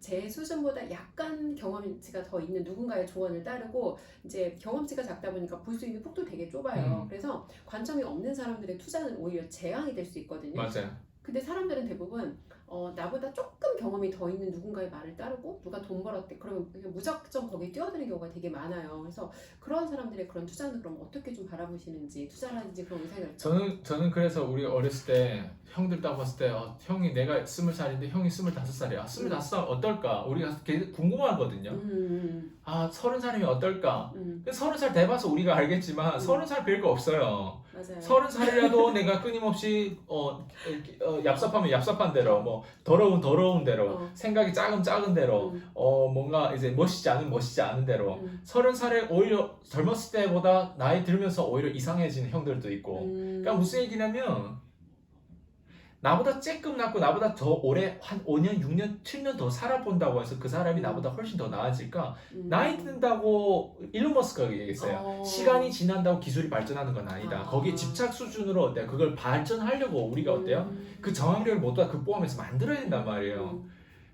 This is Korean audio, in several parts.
제 수준보다 약간 경험치가 더 있는 누군가의 조언을 따르고 이제 경험치가 작다 보니까 볼 수 있는 폭도 되게 좁아요. 그래서 관점이 없는 사람들의 투자는 오히려 재앙이 될 수 있거든요. 맞아요. 근데 사람들은 대부분 나보다 조금 경험이 더 있는 누군가의 말을 따르고 누가 돈 벌었대 그러면 그냥 무작정 거기에 뛰어드는 경우가 되게 많아요. 그래서 그런 사람들의 그런 투자는 그럼 어떻게 좀 바라보시는지 투자라든지 그런 의사결정. 저는 그래서 우리 어렸을 때 형들 딱 봤을 때 형이 내가 20살인데 형이 25살이야. 25살 어떨까? 우리가 되게 궁금하거든요. 아 30살이면 어떨까? 30살 돼봐서 우리가 알겠지만 30살 별거 없어요. 맞아요. 30살이라도 내가 끊임없이 얍삽하면 얍삽한 대로 뭐 더러운 대로 생각이 작은 대로 뭔가 이제 멋있지 않은 대로 30살에 오히려 젊었을 때보다 나이 들면서 오히려 이상해지는 형들도 있고 그러니까 무슨 얘기냐면 나보다 쬐끔 낫고 나보다 더 오래 한 5년, 6년, 7년 더 살아본다고 해서 그 사람이 나보다 훨씬 더 나아질까? 나이 든다고 일론 머스크가 얘기했어요. 시간이 지난다고 기술이 발전하는 건 아니다. 거기에 집착 수준으로 어때요? 그걸 발전하려고 우리가 어때요? 그 정확력을 모두 다 극복하면서 만들어야 된단 말이에요.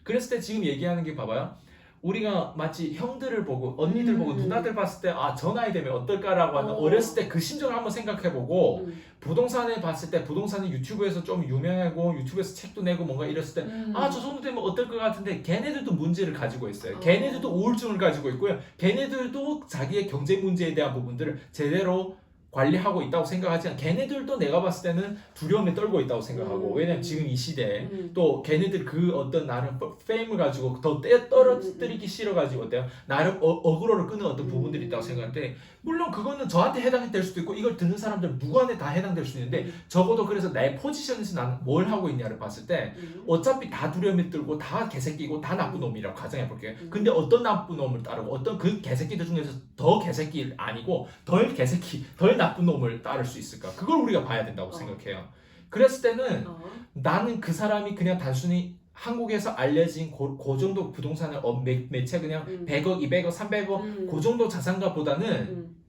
그랬을 때 지금 얘기하는 게 봐봐요. 우리가 마치 형들을 보고 언니들 보고 누나들 봤을 때 아 저 나이 되면 어떨까라고 하는 어렸을 때 그 심정을 한번 생각해보고 부동산에 봤을 때 부동산은 유튜브에서 좀 유명하고 유튜브에서 책도 내고 뭔가 이랬을 때 아 저 정도 되면 어떨 것 같은데 걔네들도 문제를 가지고 있어요. 걔네들도 우울증을 가지고 있고요. 걔네들도 자기의 경제 문제에 대한 부분들을 제대로 관리하고 있다고 생각하지만 걔네들도 내가 봤을 때는 두려움에 떨고 있다고 생각하고 왜냐면 지금 이 시대에 또 걔네들 그 어떤 나름 페임을 가지고 더 떨어뜨리기 싫어가지고 어때요? 나름 어그로를 끄는 어떤 부분들이 있다고 생각하는데 물론 그거는 저한테 해당될 수도 있고 이걸 듣는 사람들 누구한테 다 해당될 수 있는데 적어도 그래서 내 포지션에서 나는 뭘 하고 있냐를 봤을 때 어차피 다 두려움에 떨고 다 개새끼고 다 나쁜 놈이라고 가정해볼게요. 근데 어떤 나쁜 놈을 따르고 어떤 그 개새끼들 중에서 더 개새끼 아니고 덜 나쁜 놈을 따를 수 있을까? 그걸 우리가 봐야 된다고 생각해요. 그랬을 때는 나는 그 사람이 그냥 단순히 한국에서 알려진 그 정도 부동산을 매체 그냥 100억, 200억, 300억 그 정도 자산가보다는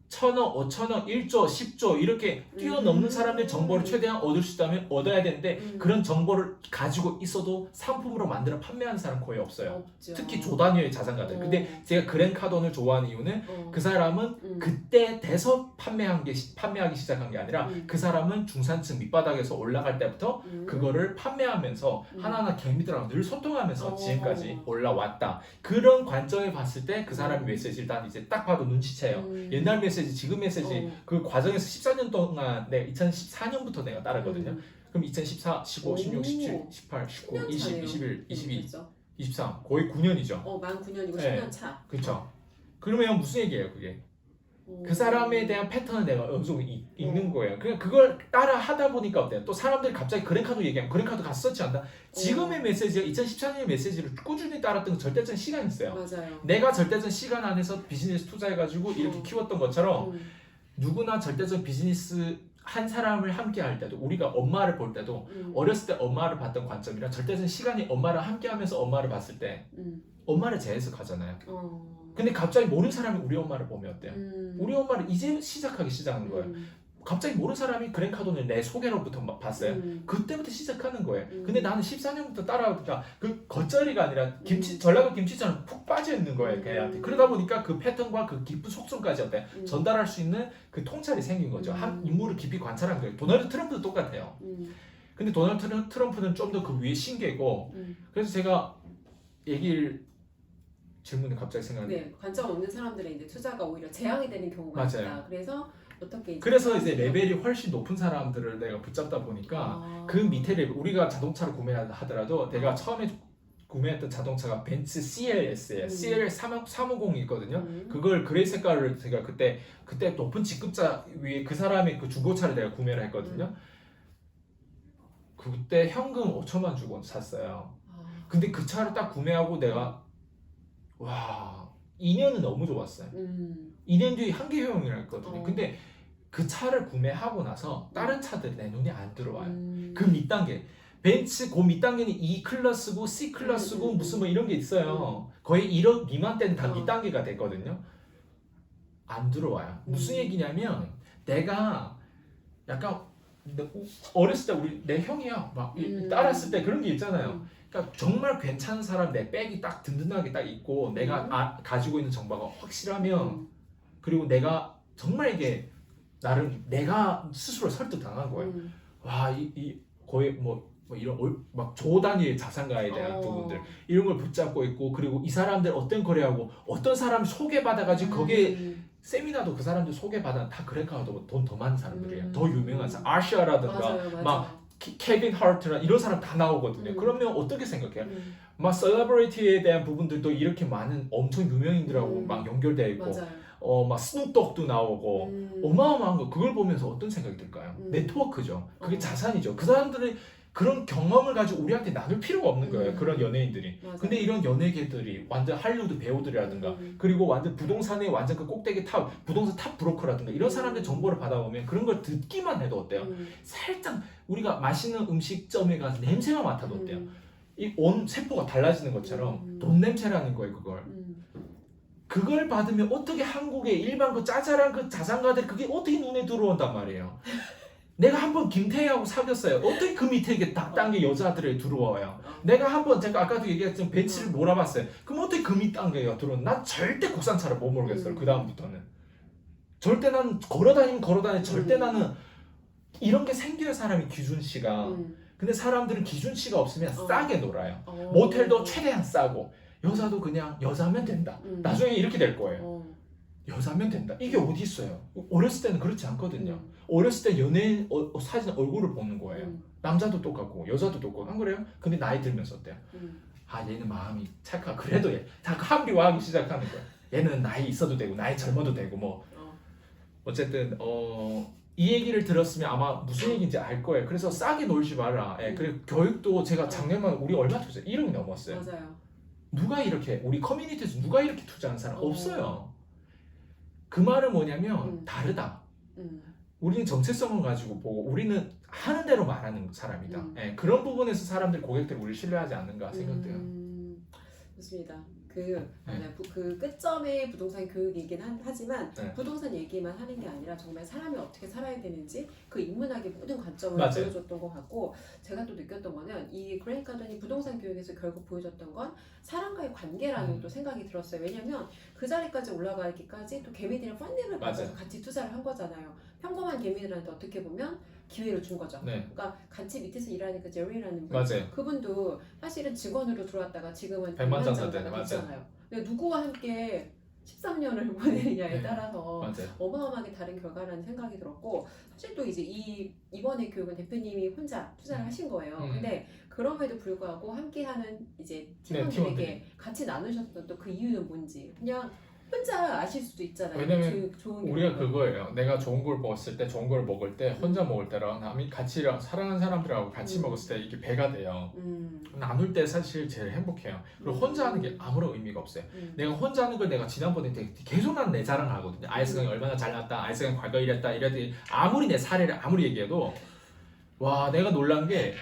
1000억, 5000억, 1조, 10조 이렇게 뛰어넘는 사람들 정보를 최대한 얻을 수 있다면 얻어야 되는데 그런 정보를 가지고 있어도 상품으로 만들어 판매하는 사람 거의 없어요. 없죠. 특히 조단위의 자산가들. 근데 제가 그랜카돈을 좋아하는 이유는 그 사람은 그때 돼서 판매하기 시작한 게 아니라 그 사람은 중산층 밑바닥에서 올라갈 때부터 그거를 판매하면서 하나하나 개미들하고 늘 소통하면서 지금까지 올라왔다. 그런 관점에 봤을 때 그 사람의 메시지를 난 이제 딱 봐도 눈치채요. 옛날 메시지, 지금 메시지 그 과정에서 14년 동안 내가 2014년부터 내가 따랐거든요. 그럼 2014, 15, 16, 17, 18, 19, 20, 21, 22, 23 거의 9년이죠. 만 9년이고 네. 10년 차. 그렇죠. 그러면 무슨 얘기예요, 그게? 그 사람에 대한 패턴을 내가 어느 정도 읽는 거예요. 그냥 그걸 따라 하다 보니까 어때요? 또 사람들이 갑자기 그랜카드 얘기하면 그랜카드 갔었지 않나? 지금의 메시지가 2014년의 메시지를 꾸준히 따랐던 절대적 시간이 있어요. 맞아요. 내가 절대적 시간 안에서 비즈니스 투자해가지고 이렇게 키웠던 것처럼 누구나 절대적 비즈니스 한 사람을 함께 할 때도 우리가 엄마를 볼 때도 어렸을 때 엄마를 봤던 관점이랑 절대적 시간이 엄마랑 함께 하면서 엄마를 봤을 때 엄마를 재해석하잖아요. 근데 갑자기 모르는 사람이 우리 엄마를 보면 어때요? 우리 엄마를 이제 시작하는 거예요. 갑자기 모르는 사람이 그랜카돈을 내 소개로부터 봤어요. 그때부터 시작하는 거예요. 근데 나는 14년부터 따라오니까 그 겉절이가 아니라 전라도 김치처럼 푹 빠져 있는 거예요. 걔한테. 그러다 보니까 그 패턴과 그 깊은 속성까지 어때 전달할 수 있는 그 통찰이 생긴 거죠. 한 인물을 깊이 관찰한 거예요. 도널드 트럼프도 똑같아요. 근데 도널드 트럼프는 좀 더 그 위에 신계고 그래서 제가 질문이 갑자기 생각나요. 네, 관점 없는 사람들의 이제 투자가 오히려 재앙이 되는 경우가 있다. 그래서 어떻게 그래서 이제 레벨이 훨씬 높은 사람들을 내가 붙잡다 보니까 그 밑에 레벨 우리가 자동차를 구매하더라도 내가 처음에 구매했던 자동차가 벤츠 CLS예요. CL 350이 있거든요. 그걸 그레이 색깔을 제가 그때 높은 직급자 위에 그 사람의 그 중고차를 내가 구매를 했거든요. 그때 현금 5천만 주고 샀어요. 근데 그 차를 딱 구매하고 내가 와 2년은 너무 좋았어요. 2년 뒤에 한계 효용이라 했거든요. 근데 그 차를 구매하고 나서 다른 차들이 내 눈에 안 들어와요. 그 밑단계 벤츠 그 밑단계는 E 클래스고 C 클래스고 무슨 뭐 이런 게 있어요. 거의 1억 미만 때는 다 밑단계가 되거든요. 안 들어와요. 무슨 얘기냐면 내가 약간 어렸을 때 내 형이야 막 따랐을 때 그런 게 있잖아요. 그러니까 정말 괜찮은 사람 내 백이 딱 든든하게 딱 있고 내가 가지고 있는 정보가 확실하면 그리고 내가 정말 이게 나를 내가 스스로 설득당한 거예요. 와, 이 거의 뭐 이런 막 조 단위의 자산가에 대한 부분들 이런 걸 붙잡고 있고 그리고 이 사람들 어떤 거래하고 어떤 사람 소개받아가지고 거기에 세미나도 그 사람들 소개받아 다 그래가도 돈 더 많은 사람들이에요. 더 유명한 사람 아시아라든가 맞아요. 막 케빈 하트나 이런 사람 다 나오거든요. 그러면 어떻게 생각해요? 막 셀러브리티에 대한 부분들도 이렇게 많은 엄청 유명인들하고 막 연결되어 있고 막 스눕독도 나오고 어마어마한 거 그걸 보면서 어떤 생각이 들까요? 네트워크죠. 그게 자산이죠. 그 사람들이 그런 경험을 가지고 우리한테 나눌 필요가 없는 거예요. 그런 연예인들이. 근데 이런 연예계들이 완전 할리우드 배우들이라든가 그리고 완전 부동산에 완전 그 꼭대기 탑 부동산 탑 브로커라든가 이런 사람들 정보를 받아보면 그런 걸 듣기만 해도 어때요? 살짝 우리가 맛있는 음식점에 가서 냄새만 맡아도 어때요? 이 온 세포가 달라지는 것처럼 돈 냄새라는 거예요. 그걸 받으면 어떻게 한국의 일반 그 짜잘한 그 자산가들 그게 어떻게 눈에 들어온단 말이에요. 내가 한번 김태희하고 사귀었어요. 어떻게 그 밑에 이게 닭단계 여자들이 들어와요. 내가 한번 제가 아까도 얘기했지만 벤츠를 몰아봤어요. 그럼 어떻게 그 밑단계가 들어오는? 난 절대 국산차를 못 모르겠어요. 그 다음부터는 절대 난 걸어다니 절대 나는 이런 게 생겨야 사람이 기준치가. 근데 사람들은 기준치가 없으면 싸게 놀아요. 모텔도 최대한 싸고 여자도 그냥 여자면 된다. 나중에 이렇게 될 거예요. 여자면 된다. 이게 어디 있어요? 어렸을 때는 그렇지 않거든요. 어렸을 때 연예인 사진 얼굴을 보는 거예요. 남자도 똑같고 여자도 똑같고 안 그래요? 근데 나이 들면서 어때요? 아 얘는 마음이 착하고 그래도 얘 자꾸 합리화하기 시작하는 거예요. 얘는 나이 있어도 되고 나이 젊어도 되고 뭐 어쨌든 이 얘기를 들었으면 아마 무슨 얘기인지 알 거예요. 그래서 싸게 놀지 마라. 예, 그리고 교육도 제가 작년만 우리 얼마 투자 1억이 넘었어요. 맞아요. 누가 이렇게 우리 커뮤니티에서 누가 이렇게 투자하는 사람 없어요. 그 말은 뭐냐면 다르다. 우리는 정체성을 가지고 보고 우리는 하는 대로 말하는 사람이다. 예, 그런 부분에서 사람들 고객들이 우리를 신뢰하지 않는가 생각돼요. 좋습니다. 그 끝점의 부동산 교육이긴 하지만 부동산 얘기만 하는 게 아니라 정말 사람이 어떻게 살아야 되는지 그 인문학의 모든 관점을 보여줬던 것 같고 제가 또 느꼈던 거는 이 그랜트 카든이 부동산 교육에서 결국 보여줬던 건 사람과의 관계라는 또 생각이 들었어요. 왜냐면 그 자리까지 올라가기까지 또 개미들이 펀딩을 받아서 같이 투자를 한 거잖아요. 평범한 개미들한테 어떻게 보면 기회를 준 거죠. 그러니까 같이 밑에서 일하는 그 제리라는 분, 그분도 사실은 직원으로 들어왔다가 지금은 백만장자가 됐잖아요. 근데 누구와 함께 13년을 보내느냐에 따라서 어마어마하게 다른 결과라는 생각이 들었고 사실 또 이제 이번에 교육은 대표님이 혼자 투자를 하신 거예요. 근데 그럼에도 불구하고 함께하는 이제 팀원들에게 같이 나누셨던 또 그 이유는 뭔지 그냥 혼자 아실 수도 있잖아요. 왜냐면 우리가 그거예요. 내가 좋은 걸 먹었을 때, 좋은 걸 먹을 때, 혼자 먹을 때랑 남이 같이 사랑하는 사람들하고 같이 먹었을 때 이게 배가 돼요. 나눌 때 사실 제일 행복해요. 그리고 혼자 하는 게 아무런 의미가 없어요. 내가 혼자 하는 걸 내가 지난번에 계속 난 내 자랑을 하거든요. 아이스강이 얼마나 잘났다, 아이스강이 과거 이랬다, 이랬더니 아무리 내 사례를 아무리 얘기해도 와 내가 놀란 게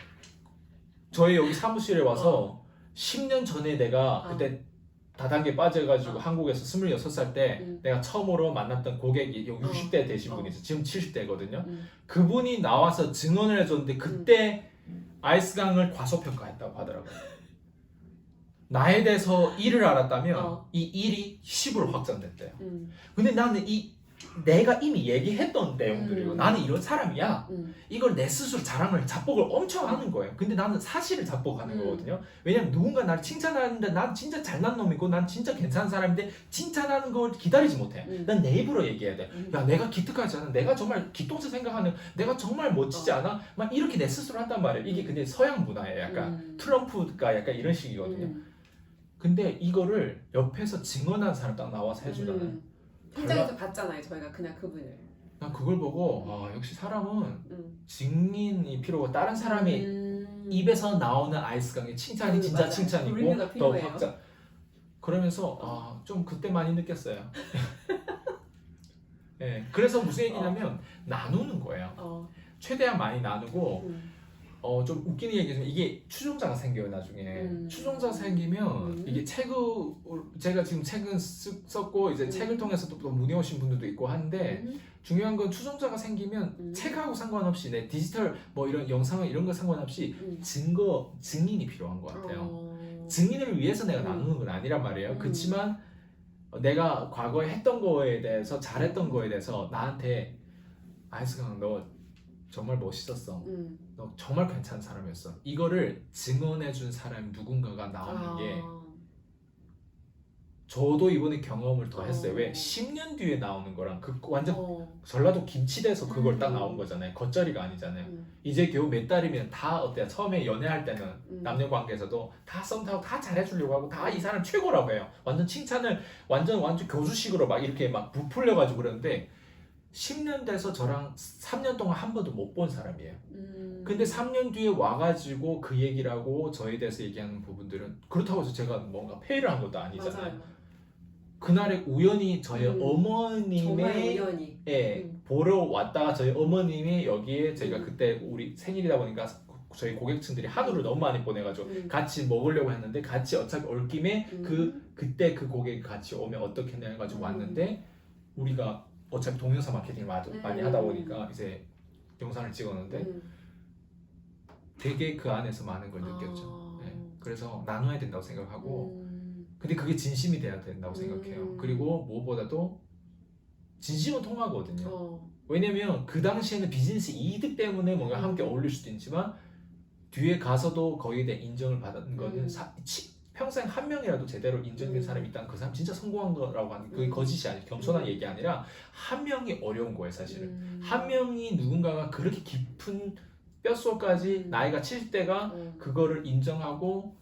저희 여기 사무실에 와서 10년 전에 내가 그때 다단계 빠져가지고 한국에서 26살 때 내가 처음으로 만났던 고객이 60대 되신 분이 있어요. 지금 70대거든요. 그분이 나와서 증언을 해줬는데 그때 아이스강을 과소평가했다고 하더라고요. 나에 대해서 일을 알았다면 이 일이 10으로 확장됐대요. 근데 나는 내가 이미 얘기했던 내용들이고 나는 이런 사람이야. 이걸 내 스스로 자랑을 자뻑을 엄청 하는 거예요. 근데 나는 사실을 자뻑하는 거거든요. 왜냐면 누군가 나를 칭찬하는데 난 진짜 잘난 놈이고 난 진짜 괜찮은 사람인데 칭찬하는 걸 기다리지 못해. 난 내 입으로 얘기해야 돼. 야 내가 기특하지 않아? 내가 정말 기똥차 생각하는 내가 정말 멋지지 않아? 막 이렇게 내 스스로 한단 말이에요. 이게 근데 서양 문화예요. 약간 트럼프가 약간 이런 식이거든요. 근데 이거를 옆에서 증언한 사람 딱 나와서 해주잖아요. 현장에서 봤잖아요. 저희가 그냥 그분을. 난 그걸 보고 역시 사람은 증인이 필요하고 다른 사람이 입에서 나오는 아이스강의 칭찬이 진짜 칭찬이고 더 확장. 그러면서 좀 그때 많이 느꼈어요. 네, 그래서 무슨 얘기냐면 나누는 거예요. 최대한 많이 나누고 좀 웃기는 얘기지만 이게 추종자가 생겨요 나중에. 추종자가 생기면 이게 제가 지금 책은 썼고 이제 책을 통해서 또 문의 오신 분들도 있고 한데 중요한 건 추종자가 생기면 책하고 상관없이 내 디지털 뭐 이런 영상 이런 거 상관없이 증인이 필요한 것 같아요. 증인을 위해서 내가 나누는 건 아니란 말이에요. 그렇지만 내가 과거에 했던 거에 대해서 잘했던 거에 대해서 나한테 아이스강 너 정말 멋있었어. 너 정말 괜찮은 사람이었어. 이거를 증언해준 사람이 누군가가 나오는 게 저도 이번에 경험을 더 했어요. 왜? 10년 뒤에 나오는 거랑 그 완전 전라도 김치대에서 그걸 딱 나온 거잖아요. 겉절이가 아니잖아요. 이제 겨우 몇 달이면 다 어때요? 처음에 연애할 때는 남녀 관계에서도 다 썸 타고 다 잘해주려고 하고 다 이 사람 최고라고 해요. 완전 칭찬을 완전 교수식으로 막 이렇게 막 부풀려가지고 그러는데 10년 돼서 저랑 3년 동안 한 번도 못 본 사람이에요. 근데 3년 뒤에 와가지고 그 얘기를 하고 저에 대해서 얘기하는 부분들은 그렇다고 해서 제가 뭔가 페이를 한 것도 아니잖아요. 맞아요. 그날에 우연히 저희 정말 어머님의 우연히. 보러 왔다가 저희 어머님이 여기에 저희가 그때 우리 생일이다 보니까 저희 고객층들이 한우를 너무 많이 보내가지고 같이 먹으려고 했는데 같이 어차피 올 김에 그때 그 고객이 같이 오면 어떻겠냐 해가지고 왔는데 우리가 어차피 동영상 마케팅을 많이 하다 보니까 이제 영상을 찍었는데 되게 그 안에서 많은 걸 느꼈죠. 그래서 나눠야 된다고 생각하고 근데 그게 진심이 돼야 된다고 생각해요. 그리고 무엇보다도 진심은 통하거든요. 왜냐면 그 당시에는 비즈니스 이득 때문에 뭔가 함께 어울릴 수도 있지만 뒤에 가서도 거기에 대한 인정을 받은 거는 평생 한 명이라도 제대로 인정된 사람이 있다면 그 사람 진짜 성공한 거라고 하는 그게 거짓이 아니라 겸손한 얘기 아니라 한 명이 어려운 거예요 사실은. 한 명이 누군가가 그렇게 깊은 뼛속까지 나이가 70대가 그거를 인정하고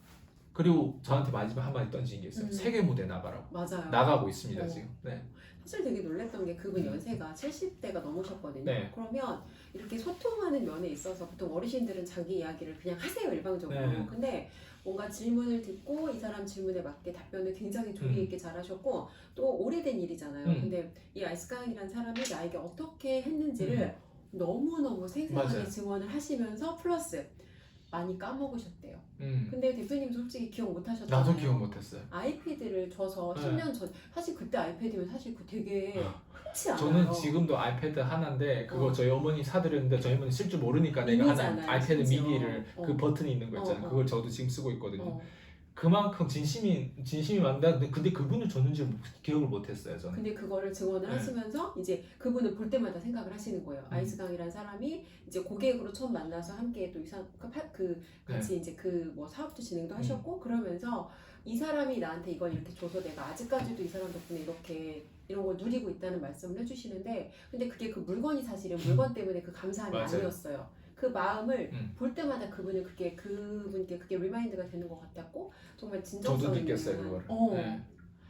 그리고 저한테 마지막 한마디 던진 게 있어요. 세계 무대 나가라고. 맞아요. 나가고 있습니다 지금. 네. 사실 되게 놀랬던 게 그분 연세가 70대가 넘으셨거든요. 네. 그러면 이렇게 소통하는 면에 있어서 보통 어르신들은 자기 이야기를 그냥 하세요 일방적으로. 네. 근데 뭔가 질문을 듣고 이 사람 질문에 맞게 답변을 굉장히 조리 있게 잘하셨고 또 오래된 일이잖아요. 근데 이 아이스강이라는 사람이 나에게 어떻게 했는지를 너무너무 생생하게 맞아요. 증언을 하시면서 플러스 많이 까먹으셨대요. 근데 대표님 솔직히 기억 못 하셨잖아요. 나도 기억 못했어요. 아이패드를 줘서 네. 10년 전 사실 그때 아이패드면 사실 그 되게 흔치 않아요. 저는 지금도 아이패드 하나인데 그거 저희 어머니 사드렸는데 저희 어머니 쓸 줄 모르니까 내가 하나 미니잖아요, 아이패드 심지어. 미니를 그 버튼이 있는 거 있잖아요. 그걸 저도 지금 쓰고 있거든요. 어. 그만큼 진심이 많다. 근데 그분을 줬는지 기억을 못했어요 저는. 근데 그거를 증언을 네. 하시면서 이제 그분을 볼 때마다 생각을 하시는 거예요. 아이스강이라는 사람이 이제 고객으로 처음 만나서 함께 또 같이 이제 그 뭐 사업도 진행도 하셨고 그러면서 이 사람이 나한테 이걸 이렇게 줘서 내가 아직까지도 이 사람 덕분에 이렇게 이런 걸 누리고 있다는 말씀을 해주시는데 근데 그게 그 물건이 사실은 물건 때문에 그 감사함이 맞아요. 아니었어요. 그 마음을 볼 때마다 그분께 그게 리마인드가 되는 것 같았고 정말 진정성 저도 있는 느꼈어요 그거를. 네.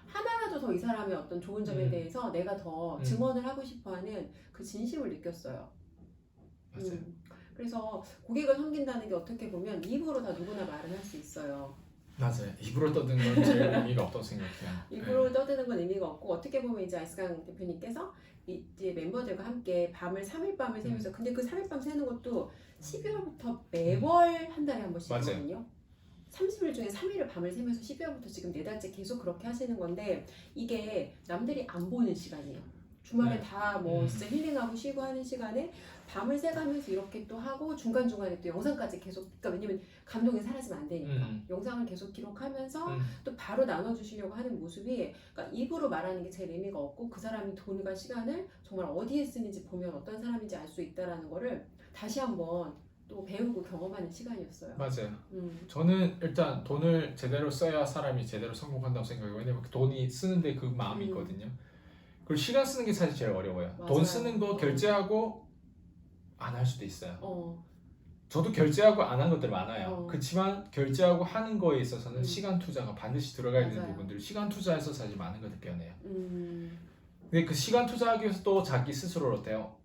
하나라도 더 이 사람의 어떤 좋은 점에 대해서 내가 더 증언을 하고 싶어하는 그 진심을 느꼈어요. 맞아요. 그래서 고객을 섬긴다는 게 어떻게 보면 입으로 다 누구나 말을 할 수 있어요. 맞아요. 입으로 떠드는 건 제일 의미가 없다고 생각해요. 입으로 떠드는 건 의미가 없고 어떻게 보면 이제 아이스강 대표님께서 이제 멤버들과 함께 3일 밤을 새면서 근데 그 3일 밤 새는 것도 12월부터 매월 한 달에 한 번씩 있거든요. 30일 중에 3일을 밤을 새면서 12월부터 지금 4달째 계속 그렇게 하시는 건데 이게 남들이 안 보는 시간이에요. 주말에 다 뭐 진짜 힐링하고 쉬고 하는 시간에 밤을 새가면서 이렇게 또 하고 중간중간에 또 영상까지 계속 그러니까 왜냐면 감동이 사라지면 안 되니까 영상을 계속 기록하면서 또 바로 나눠주시려고 하는 모습이 그러니까 입으로 말하는 게 제일 의미가 없고 그 사람이 돈과 시간을 정말 어디에 쓰는지 보면 어떤 사람인지 알 수 있다라는 거를 다시 한번 또 배우고 경험하는 시간이었어요. 맞아요. 저는 일단 돈을 제대로 써야 사람이 제대로 성공한다고 생각해요. 왜냐면 돈이 쓰는데 그 마음이 있거든요. 그리고 시간 쓰는 게 사실 제일 어려워요. 맞아요. 돈 쓰는 거 결제하고 안 할 수도 있어요. 저도 결제하고 안 한 것들 많아요. 그렇지만 결제하고 하는 거에 있어서는 시간 투자가 반드시 들어가야 되는 부분들 시간 투자해서 사실 많은 것들 배워내요. 근데 그 시간 투자하기 위해서 또 자기 스스로를 어때요?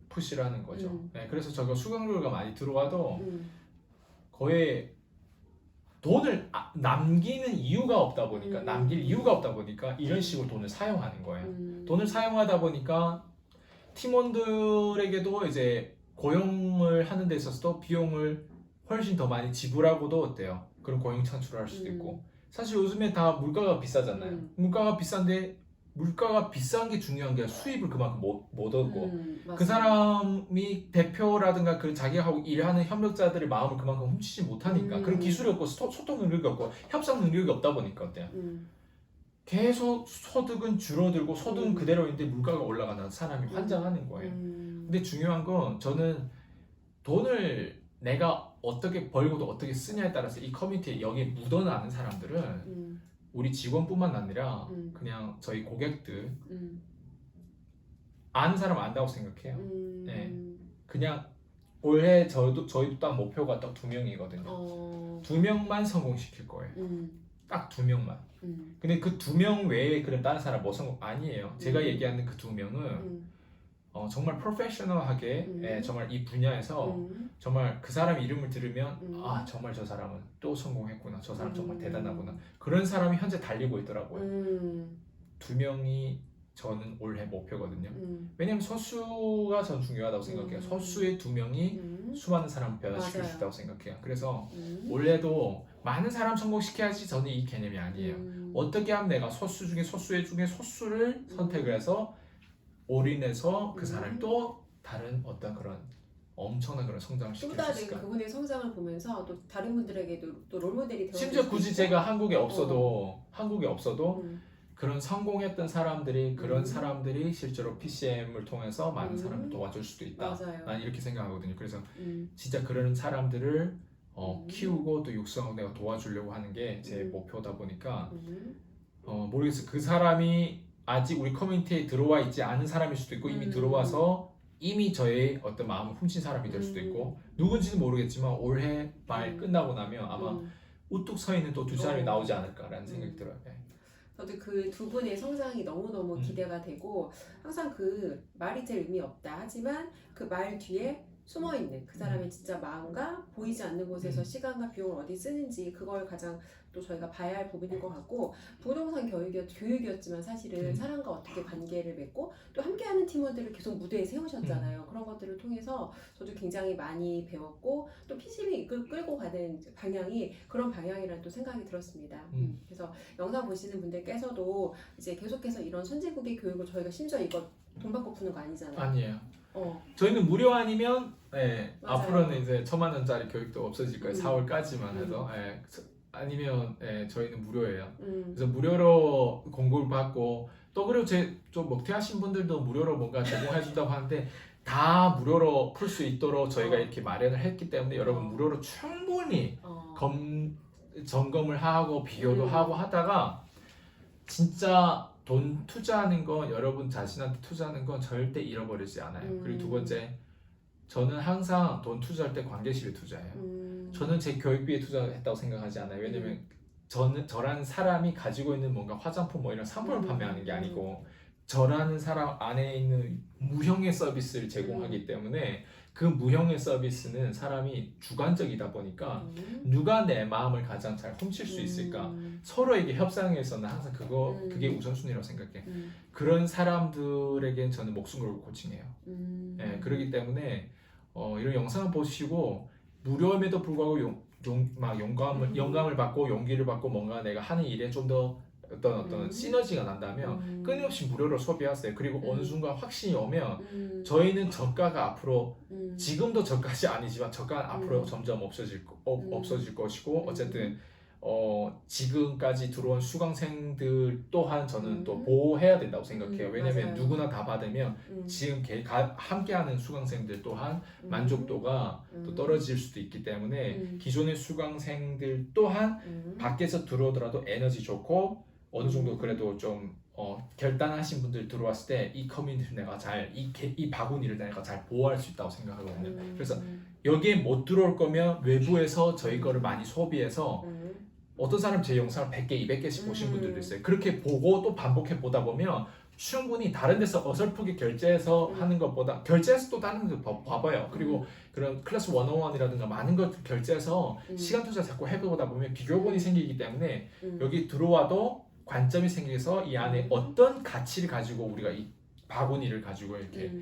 푸시를 하는 거죠. 네, 그래서 저거 수강료가 많이 들어와도 거의 돈을 남기는 이유가 없다 보니까 남길 이유가 없다 보니까 이런 식으로 돈을 사용하는 거예요. 돈을 사용하다 보니까 팀원들에게도 이제 고용을 하는 데 있어서도 비용을 훨씬 더 많이 지불하고도 어때요? 그런 고용 창출을 할 수도 있고 사실 요즘에 다 물가가 비싸잖아요. 물가가 비싼데 물가가 비싼 게 중요한 게 수입을 그만큼 못 얻고 그 사람이 대표라든가 그 자기가 하고 일하는 협력자들의 마음을 그만큼 훔치지 못하니까 그런 기술이 없고 소통 능력이 없고 협상 능력이 없다 보니까 어때요? 계속 소득은 줄어들고 소득은 그대로인데 물가가 올라가는 사람이 환장하는 거예요. 근데 중요한 건 저는 돈을 내가 어떻게 벌고도 어떻게 쓰냐에 따라서 이 커뮤니티에 여기에 묻어나는 사람들은 우리 직원뿐만 아니라 그냥 저희 고객들 아는 사람 안다고 생각해요. 네. 그냥 올해 저희도 딱 목표가 딱 2명이거든요. 2명만 성공시킬 거예요. 딱 2명만. 근데 그 2명 외에 그런 다른 사람 뭐 성공 아니에요. 제가 얘기하는 그 2명은 정말 프로페셔널하게 정말 이 분야에서 정말 그 사람 이름을 들으면 아 정말 저 사람은 또 성공했구나, 저 사람 정말 대단하구나, 그런 사람이 현재 달리고 있더라고요. 2명이 저는 올해 목표거든요. 왜냐면 소수가 전 중요하다고 생각해요. 소수의 2명이 수많은 사람을 변화시킬 수 있다고 생각해요. 그래서 올해도 많은 사람 성공시켜야지 저는 이 개념이 아니에요. 어떻게 하면 내가 소수 중에 소수를 선택을 해서 올인해서 그 사람이 또 다른 어떤 그런 엄청난 그런 성장을 시킬 수 다른 있을까? 그분의 성장을 보면서 또 다른 분들에게도 또 롤모델이 되어 심지어 굳이 제가 한국에 없어도 그런 성공했던 사람들이 그런 사람들이 실제로 PCM을 통해서 많은 사람을 도와줄 수도 있다. 맞아요. 난 이렇게 생각하거든요. 그래서 진짜 그런 사람들을 키우고 또 육성하고 내가 도와주려고 하는 게 제 목표다 보니까 모르겠어요. 그 사람이 아직 우리 커뮤니티에 들어와 있지 않은 사람일 수도 있고 이미 들어와서 이미 저의 어떤 마음을 훔친 사람이 될 수도 있고 누군지는 모르겠지만 올해 말 끝나고 나면 아마 우뚝 서 있는 또 두 사람이 나오지 않을까라는 생각이 들어요. 네. 저도 그 두 분의 성장이 너무너무 기대가 되고 항상 그 말이 제일 의미 없다 하지만 그 말 뒤에 숨어있는 그 사람의 진짜 마음과 보이지 않는 곳에서 시간과 비용을 어디 쓰는지 그걸 가장 또 저희가 봐야 할 부분인 것 같고 부동산 교육이었지만 사실은 사람과 어떻게 관계를 맺고 또 함께하는 팀원들을 계속 무대에 세우셨잖아요. 그런 것들을 통해서 저도 굉장히 많이 배웠고 또 PCM이 끌고 가는 방향이 그런 방향이라는 또 생각이 들었습니다. 그래서 영상 보시는 분들께서도 이제 계속해서 이런 선진국의 교육을 저희가 심지어 이거 돈 받고 푸는 거 아니잖아요. 아니에요. 저희는 무료 아니면 앞으로는 이제 1,000,000원짜리 교육도 없어질 거예요. 4월까지만 해서 아니면 저희는 무료예요. 그래서 무료로 공부를 받고 또 그리고 좀 목퇴하신 분들도 무료로 뭔가 제공해 준다고 하는데 다 무료로 풀 수 있도록 저희가 이렇게 마련을 했기 때문에 여러분 무료로 충분히 점검을 하고 비교도 하고 하다가 진짜 돈 투자하는 건 여러분 자신한테 투자하는 건 절대 잃어버리지 않아요. 그리고 두 번째, 저는 항상 돈 투자할 때 관계실에 투자해요. 저는 제 교육비에 투자했다고 생각하지 않아요. 왜냐면 저라는 사람이 가지고 있는 뭔가 화장품 뭐 이런 상품을 판매하는 게 아니고 저라는 사람 안에 있는 무형의 서비스를 제공하기 때문에 그 무형의 서비스는 사람이 주관적이다 보니까 누가 내 마음을 가장 잘 훔칠 수 있을까? 서로에게 협상에서는 항상 그게 우선순위라고 생각해. 그런 사람들에겐 저는 목숨 걸고 코칭해요. 그렇기 때문에 이런 영상을 보시고 무료임에도 불구하고 영감을 받고 용기를 받고 뭔가 내가 하는 일에 좀 더 어떤 시너지가 난다면 끊임없이 무료로 소비하세요. 그리고 어느 순간 확신이 오면 저희는 저가가 앞으로 지금도 저가지 아니지만 저가는 앞으로 점점 없어질 것이고 어쨌든 지금까지 들어온 수강생들 또한 저는 또 보호해야 된다고 생각해요. 왜냐면 누구나 다 받으면 지금 함께하는 수강생들 또한 만족도가 또 떨어질 수도 있기 때문에 기존의 수강생들 또한 밖에서 들어오더라도 에너지 좋고 어느 정도 그래도 좀 결단하신 분들 들어왔을 때 이 커뮤니티를 내가 이 바구니를 내가 잘 보호할 수 있다고 생각하거든요. 그래서 여기에 못 들어올 거면 외부에서 저희 거를 많이 소비해서 어떤 사람 제 영상을 100개, 200개씩 보신 분들도 있어요. 그렇게 보고 또 반복해 보다 보면 충분히 다른 데서 어설프게 결제해서 하는 것보다 결제해서 또 다른 데 봐봐요. 그리고 그런 클래스 101이라든가 많은 걸 결제해서 시간 투자 자꾸 해보다 보면 비교본이 생기기 때문에 여기 들어와도 관점이 생겨서 이 안에 어떤 가치를 가지고 우리가 이 바구니를 가지고 이렇게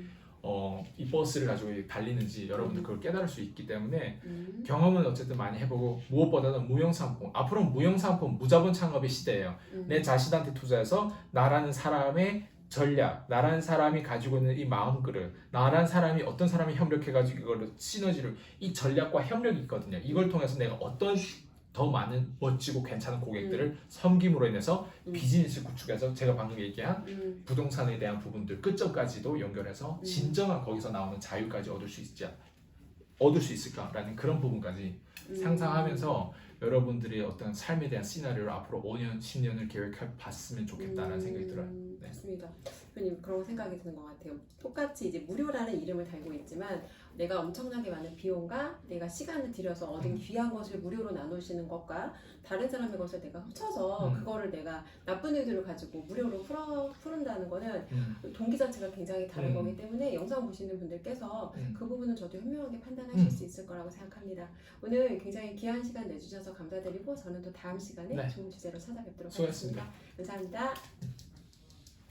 이 버스를 가지고 달리는지 여러분들 그걸 깨달을 수 있기 때문에 음. 경험은 어쨌든 많이 해보고 무엇보다는 무형상품 앞으로는 무형상품 무자본 창업의 시대예요. 내 자신한테 투자해서 나라는 사람의 전략, 나라는 사람이 가지고 있는 이 마음그릇, 나라는 사람이 어떤 사람이 협력해가지고 이걸 시너지를 이 전략과 협력이 있거든요. 이걸 통해서 내가 어떤 더 많은 멋지고 괜찮은 고객들을 섬김으로 인해서 비즈니스를 구축해서 제가 방금 얘기한 부동산에 대한 부분들 끝점까지도 연결해서 진정한 거기서 나오는 자유까지 얻을 수 있을까라는 그런 부분까지 상상하면서 여러분들의 어떤 삶에 대한 시나리오를 앞으로 5년, 10년을 계획해 봤으면 좋겠다라는 생각이 들어요. 네. 맞습니다. 대표님 그런 생각이 드는 것 같아요. 똑같이 이제 무료라는 이름을 달고 있지만 내가 엄청나게 많은 비용과 내가 시간을 들여서 얻은 귀한 것을 무료로 나누시는 것과 다른 사람의 것을 내가 훔쳐서 그거를 내가 나쁜 의도를 가지고 무료로 푸른다는 거는 동기 자체가 굉장히 다른 거기 때문에 영상 보시는 분들께서 그 부분은 저도 현명하게 판단하실 수 있을 거라고 생각합니다. 오늘 굉장히 귀한 시간 내주셔서 감사드리고 저는 또 다음 시간에 네. 좋은 주제로 찾아뵙도록 수고하셨습니다. 하겠습니다. 감사합니다.